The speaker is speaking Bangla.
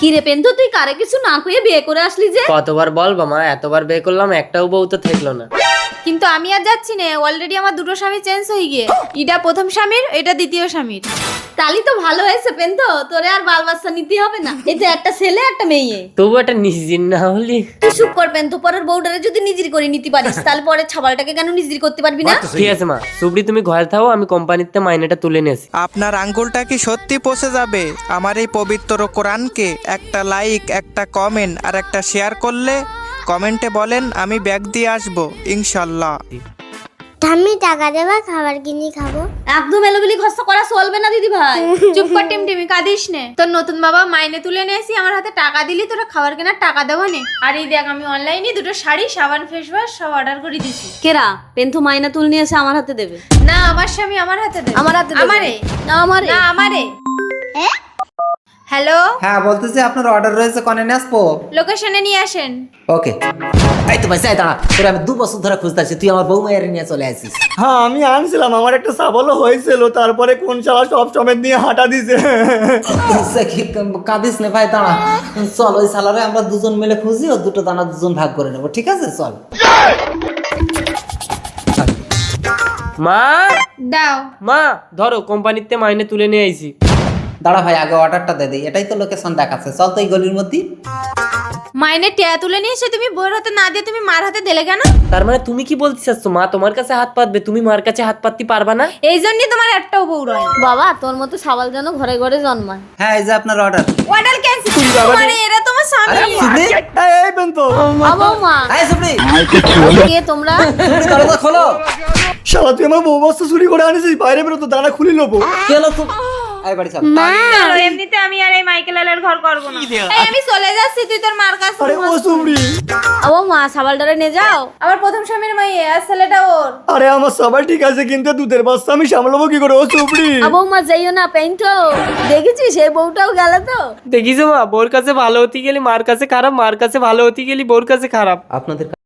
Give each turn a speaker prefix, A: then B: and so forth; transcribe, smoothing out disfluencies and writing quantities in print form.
A: কি রে পেন্তু, তুই কারে কিছু না কইয়ে বিয়ে করে আসলি যে?
B: কতবার বলবো মা, এতবার বিয়ে করলাম একটাও বউ তো থাকলো না।
C: কিন্তু আমি আর যাচ্ছি না, অলরেডি আমার দুটো স্বামী চেঞ্জ হয়ে গিয়ে। এটা প্রথম স্বামীর, এটা দ্বিতীয় স্বামীর।
A: তালি তো ভালো হয়েছে পেন্তু, তোরে আর বাল বাচ্চা নিতে হবে না। এই তো একটা ছেলে একটা মেয়ে।
B: তবু একটা নিজের না হলি।
A: তুই চুপ কর পেন্তু, পরের বউটারে যদি নিজের করে নিতে পারিস তাহলে পরে ছাবালটাকে কেন নিজের করতে পারবি না?
B: ঠিক আছে মা, সুবড়ি তুমি ঘরে থাকো, আমি কোম্পানিতে মাইনেটা তুলে নিয়েছি।
D: আপনার আঙ্গুলটা কি সত্যি পচে যাবে আমার এই পবিত্র কোরআনকে? একটা লাইক, একটা কমেন্ট আর একটা শেয়ার করলে কমেন্টে বলেন আমি ব্যাগ দিয়ে আসবো ইনশাল্লাহ।
E: ঠাম্মি টাকা দেবা, খাবার কিনে খাবো।
A: একদম এলোবেলি খরচ করা চলবে না দিদি ভাই।
C: চুপ কর টিমটিমি, কাঁদিস নে। তোর নতুন বাবা মাইনে তুলে নিয়েছি, আমার হাতে টাকা দিলি তোরা খাবার কেনার টাকা দেবো নে। আর এই দেখ, আমি অনলাইনে দুটো শাড়ি, সাবান, ফেস ওয়াশ সব অর্ডার করে দিছি।
A: কেরা পেন্তু মাইনা তুল নিয়ে এসে আমার হাতে দেবে?
C: না, আমার স্বামী আমার হাতে দেবে।
A: আমার হাতে দেবে?
C: আমারে
A: না আমারে।
C: না আমারে। হ্যালো,
F: হ্যাঁ বলতেছি আপনার অর্ডার রয়েছে, কনে নিয়ে আসবো?
C: লোকেশনে নিয়ে আসেন।
F: ওকে। এই তো ভাই চাই দাঁড়া, তোর আমি 2 বছর ধরে খুঁজতেছি, তুই আমার বউ মায়ের নিয়ে চলে আসিস।
G: হ্যাঁ আমি আনছিলাম, আমার একটা সাবলও হয়েছিল, তারপরে কোন শালা সব সমেত নিয়ে হাঁটা দিছে।
F: কাঁদিস নে ভাই, দাঁড়া চল, ওই সালারে আমরা দুজন মিলে খুঁজি, ও দুটো দানা দুজন ভাগ করে নেবো, ঠিক আছে চল।
B: মা
C: দাও।
B: মা ধরো, কোম্পানিতে মাইনে তুলে নিয়ে আইছি।
F: দাঁড়া ভাই, আগে অর্ডারটা দে দিই, এটাই তো লোকেশন দেখাচ্ছে, চল তো এই গলির মধ্যে।
C: মাইনে টেয়া তুলে নিয়ে এসে তুমি বউয়ের হাতে না দিয়ে তুমি মার হাতে দিলে কেন?
B: তার মানে তুমি কি বলতে চাচ্ছ মা তোমার কাছে হাত পাতবে, তুমি মার কাছে হাত পাততে পারবা না?
C: এই জন্যই তোমার একটাও বউ রয় না।
A: বাবা তোর মতো সাবাল যেন ঘরে ঘরে জন্মায়।
F: হ্যাঁ এই যে আপনার অর্ডার।
C: Order cancel. তোমারে এরা তোমার স্বামী।
F: সুবলি,
G: এই পেন্তু,
A: মা
F: এই সুবলি,
A: কে তোমরা?
F: সুবলি দরজা খোলো।
G: শালা তুই আমার বউ বস্তা চুরি করে আনিছিস, বাইরে বেরো তো দানা খুলি নেবো।
F: কি হলো তুই? এই বাড়ি চল।
C: চলো, এমনিতে আমি আর এই মাইকেল আলের ঘর করবো না। এই আমি চলে যাচ্ছি, তুই তোর মার কাছে।
G: আরে ও সুমড়ি,
A: মা সাবালটারে নিয়ে যাও।
C: আমার প্রথম স্বামীর মাইয়ে, আর ছেলেটা ওর।
G: আরে আমার সবাই ঠিক আছে, কিন্তু দুধের বস্তা আমি সামলাবো কি করে? ও সুমড়ি,
A: মা যাইও না পেন্তু, দেখেছিস এই বউটাও গেল তো।
B: দেখিছো মা, বোর কাছে ভালো হতে গেলি মার কাছে খারাপ, মার কাছে ভালো হতে গেলি বোর কাছে খারাপ।
F: আপনাদের